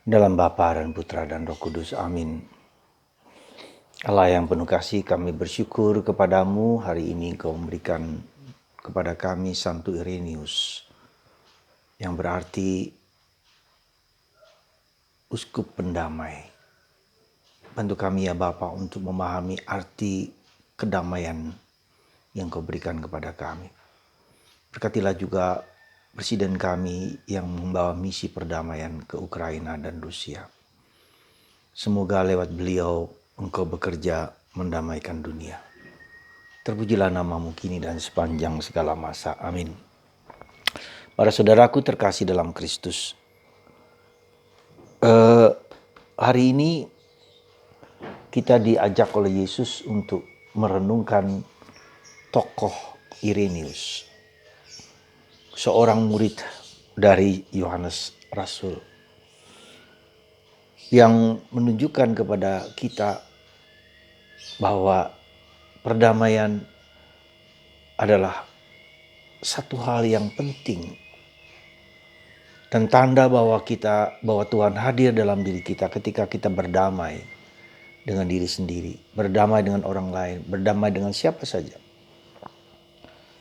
Dalam Bapa dan Putra dan Roh Kudus, amin. Allah yang penuh kasih, kami bersyukur kepadamu hari ini Engkau memberikan kepada kami Santo Irenaeus, yang berarti uskup pendamai. Bantu kami ya Bapa untuk memahami arti kedamaian yang Kau berikan kepada kami. Berkatilah juga Presiden kami yang membawa misi perdamaian ke Ukraina dan Rusia. Semoga lewat beliau Engkau bekerja mendamaikan dunia. Terpujilah namamu kini dan sepanjang segala masa. Amin. Para saudaraku terkasih dalam Kristus. Hari ini kita diajak oleh Yesus untuk merenungkan tokoh Irenaeus. Seorang murid dari Yohanes Rasul. Yang menunjukkan kepada kita bahwa perdamaian adalah satu hal yang penting dan tanda bahwa Tuhan hadir dalam diri kita ketika kita berdamai dengan diri sendiri, berdamai dengan orang lain, berdamai dengan siapa saja.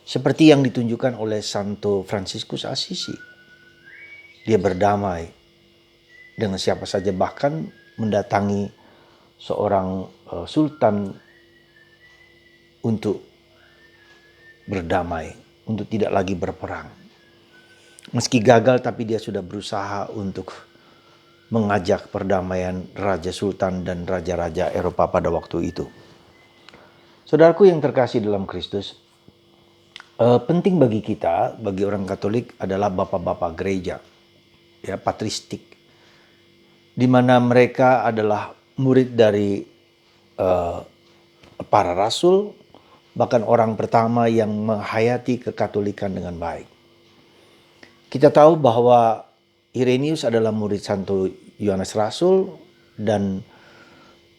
Seperti yang ditunjukkan oleh Santo Fransiskus Assisi. Dia berdamai dengan siapa saja, bahkan mendatangi seorang sultan untuk berdamai, untuk tidak lagi berperang. Meski gagal, tapi dia sudah berusaha untuk mengajak perdamaian Raja Sultan dan Raja-Raja Eropa pada waktu itu. Saudaraku yang terkasih dalam Kristus, penting bagi kita, bagi orang Katolik adalah bapak-bapak gereja, ya, patristik, di mana mereka adalah murid dari para rasul, bahkan orang pertama yang menghayati kekatolikan dengan baik. Kita tahu bahwa Irenaeus adalah murid Santo Yohanes Rasul dan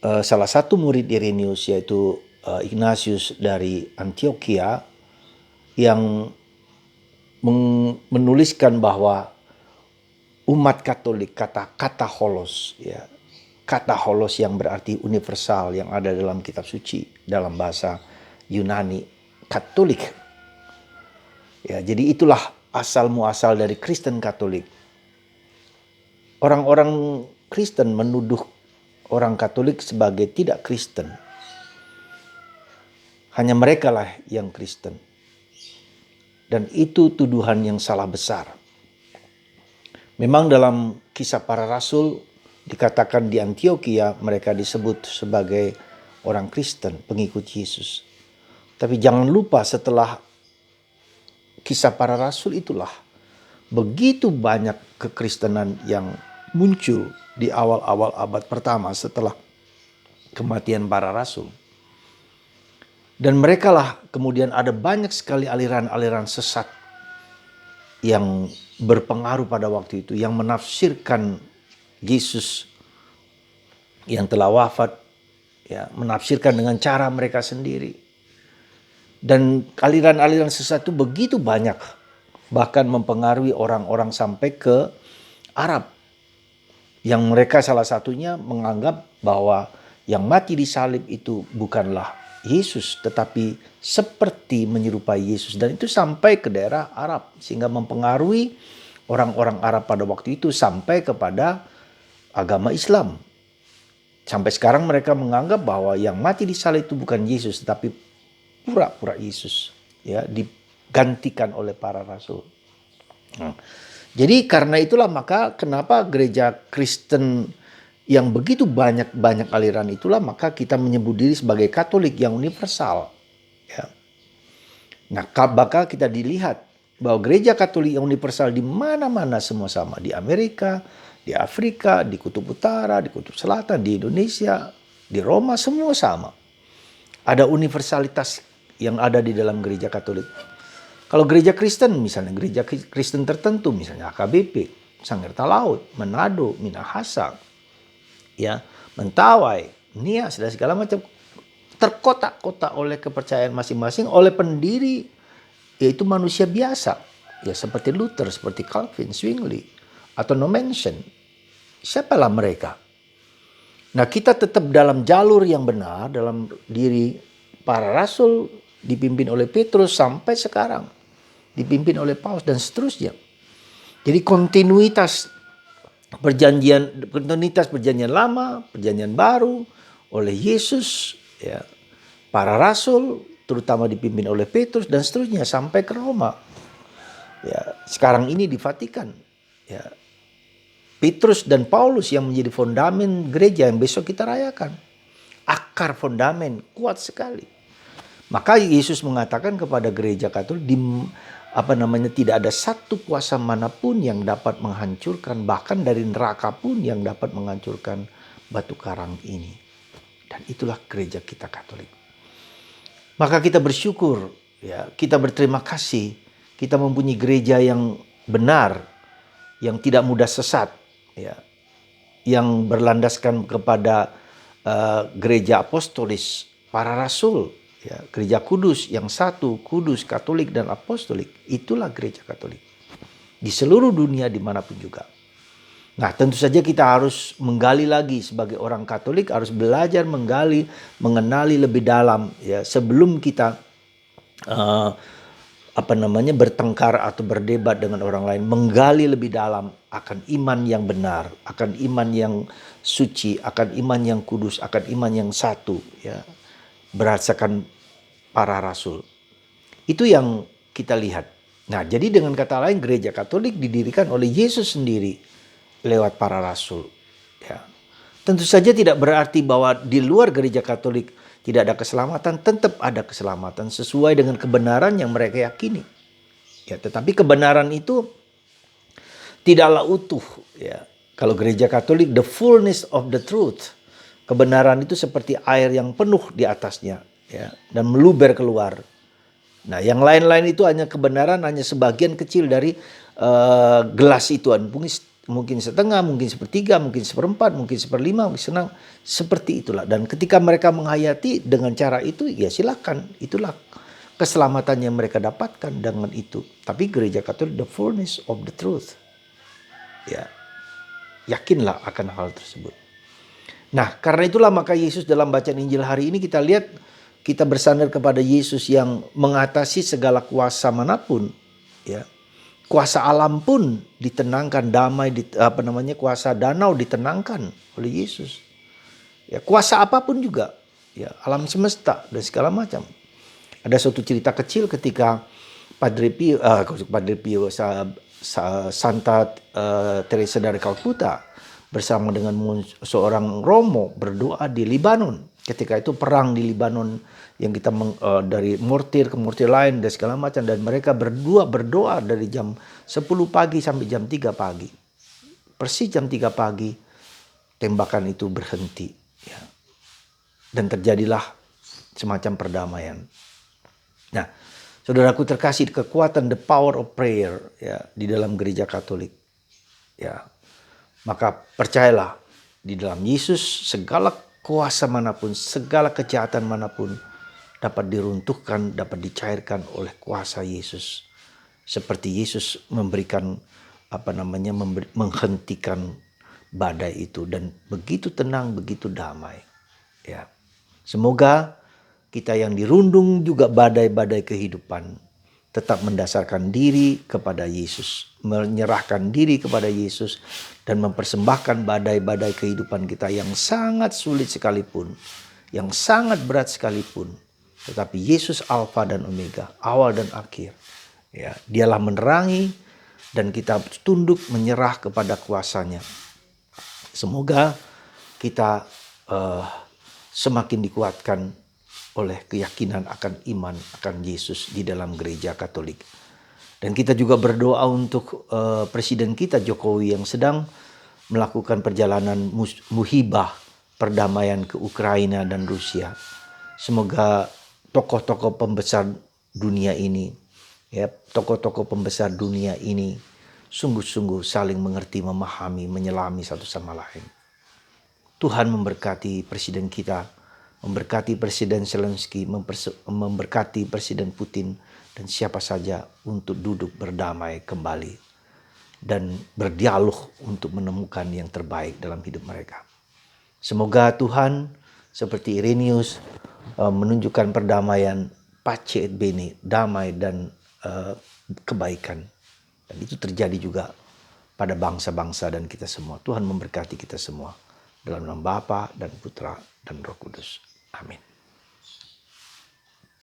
salah satu murid Irenaeus yaitu Ignatius dari Antioquia yang menuliskan bahwa umat Katolik kata holos, ya, kata holos yang berarti universal yang ada dalam kitab suci dalam bahasa Yunani Katolik. Ya, jadi itulah asal muasal dari Kristen Katolik. Orang-orang Kristen menuduh orang Katolik sebagai tidak Kristen. Hanya mereka lah yang Kristen. Dan itu tuduhan yang salah besar. Memang dalam kisah para rasul dikatakan di Antioquia mereka disebut sebagai orang Kristen, pengikut Yesus. Tapi jangan lupa setelah kisah para rasul itulah begitu banyak kekristenan yang muncul di awal-awal abad pertama setelah kematian para rasul. Dan mereka lah kemudian ada banyak sekali aliran-aliran sesat yang berpengaruh pada waktu itu, yang menafsirkan Yesus yang telah wafat, ya, menafsirkan dengan cara mereka sendiri. Dan aliran-aliran sesat itu begitu banyak, bahkan mempengaruhi orang-orang sampai ke Arab. Yang mereka salah satunya menganggap bahwa yang mati di salib itu bukanlah Yesus, tetapi seperti menyerupai Yesus. Dan itu sampai ke daerah Arab, sehingga mempengaruhi orang-orang Arab pada waktu itu sampai kepada agama Islam. Sampai sekarang mereka menganggap bahwa yang mati di salib itu bukan Yesus, tetapi pura-pura Yesus, ya, digantikan oleh para rasul. Jadi karena itulah maka kenapa gereja Kristen yang begitu banyak aliran itulah maka kita menyebut diri sebagai Katolik yang universal. Ya. Nah, bakal kita dilihat bahwa gereja Katolik yang universal di mana-mana semua sama, di Amerika, di Afrika, di Kutub Utara, di Kutub Selatan, di Indonesia, di Roma, semua sama. Ada universalitas yang ada di dalam gereja Katolik. Kalau gereja Kristen, misalnya gereja Kristen tertentu, misalnya AKBP, Sangirta Laut, Manado, Minahasa, ya, Mentawai, Nias, dan segala macam, terkotak-kotak oleh kepercayaan masing-masing oleh pendiri, yaitu manusia biasa, ya, seperti Luther, seperti Calvin, Zwingli, atau No Mention, Siapalah mereka? Nah, kita tetap dalam jalur yang benar, dalam diri para rasul dipimpin oleh Petrus sampai sekarang. Dipimpin oleh Paulus dan seterusnya. Jadi kontinuitas perjanjian lama, perjanjian baru oleh Yesus, ya, para rasul terutama dipimpin oleh Petrus dan seterusnya sampai ke Roma. Ya, sekarang ini di Vatikan. Ya, Petrus dan Paulus yang menjadi fondamen gereja yang besok kita rayakan. Akar fondamen kuat sekali. Maka Yesus mengatakan kepada gereja Katolik tidak ada satu kuasa manapun yang dapat menghancurkan, bahkan dari neraka pun yang dapat menghancurkan batu karang ini. Dan itulah gereja kita Katolik. Maka kita bersyukur, ya, kita berterima kasih, kita mempunyai gereja yang benar, yang tidak mudah sesat, ya, yang berlandaskan kepada gereja apostolis, para rasul, ya, gereja kudus yang satu, kudus, katolik dan apostolik. Itulah gereja Katolik di seluruh dunia dimanapun juga. Nah, tentu saja kita harus menggali lagi sebagai orang Katolik, harus belajar menggali, mengenali lebih dalam, ya, sebelum kita bertengkar atau berdebat dengan orang lain, menggali lebih dalam akan iman yang benar, akan iman yang suci, akan iman yang kudus, akan iman yang satu, ya, berdasarkan para rasul. Itu yang kita lihat. Nah, jadi dengan kata lain gereja Katolik didirikan oleh Yesus sendiri lewat para rasul, ya. Tentu saja tidak berarti bahwa di luar gereja Katolik tidak ada keselamatan, tetap ada keselamatan sesuai dengan kebenaran yang mereka yakini. Ya, tetapi kebenaran itu tidaklah utuh, ya. Kalau gereja Katolik, the fullness of the truth. Kebenaran itu seperti air yang penuh di atasnya, ya, dan meluber keluar. Nah, yang lain-lain itu hanya kebenaran, hanya sebagian kecil dari gelas itu. Mungkin setengah, mungkin sepertiga, mungkin seperempat, mungkin seperlima, mungkin senang. Seperti itulah. Dan ketika mereka menghayati dengan cara itu, ya silakan. Itulah keselamatan yang mereka dapatkan dengan itu. Tapi gereja Katolik, the fullness of the truth. Ya, yakinlah akan hal tersebut. Nah, karena itulah maka Yesus dalam bacaan Injil hari ini kita lihat, kita bersandar kepada Yesus yang mengatasi segala kuasa manapun, ya. Kuasa alam pun ditenangkan, damai, kuasa danau ditenangkan oleh Yesus. Ya, kuasa apapun juga, ya, alam semesta dan segala macam. Ada suatu cerita kecil ketika Santa Teresa dari Calcutta bersama dengan seorang Romo berdoa di Libanon. Ketika itu perang di Libanon yang kita dari mortir ke mortir lain dan segala macam, dan mereka berdua berdoa dari jam 10 pagi sampai jam 3 pagi. Persis jam 3 pagi tembakan itu berhenti, ya. Dan terjadilah semacam perdamaian. Nah, saudaraku terkasih, kekuatan the power of prayer, ya, di dalam gereja Katolik, ya. Maka percayalah, di dalam Yesus segala kuasa manapun, segala kejahatan manapun dapat diruntuhkan, dapat dicairkan oleh kuasa Yesus. Seperti Yesus memberikan menghentikan badai itu, dan begitu tenang, begitu damai, ya. Semoga kita yang dirundung juga badai-badai kehidupan tetap mendasarkan diri kepada Yesus, menyerahkan diri kepada Yesus, dan mempersembahkan badai-badai kehidupan kita yang sangat sulit sekalipun, yang sangat berat sekalipun. Tetapi Yesus Alfa dan Omega, awal dan akhir. Ya, dialah menerangi, dan kita tunduk menyerah kepada kuasanya. Semoga kita semakin dikuatkan oleh keyakinan akan iman akan Yesus di dalam gereja Katolik. Dan kita juga berdoa untuk Presiden kita Jokowi yang sedang melakukan perjalanan muhibah perdamaian ke Ukraina dan Rusia. Semoga tokoh-tokoh pembesar dunia ini, ya, tokoh-tokoh pembesar dunia ini sungguh-sungguh saling mengerti, memahami, menyelami satu sama lain. Tuhan memberkati Presiden kita, memberkati Presiden Zelensky, memberkati Presiden Putin, dan siapa saja untuk duduk berdamai kembali. dan berdialog untuk menemukan yang terbaik dalam hidup mereka. Semoga Tuhan seperti Irenaeus menunjukkan perdamaian, pace et bene, damai dan kebaikan. Dan itu terjadi juga pada bangsa-bangsa dan kita semua. Tuhan memberkati kita semua. Dalam nama Bapa dan Putra dan Roh Kudus. Amin.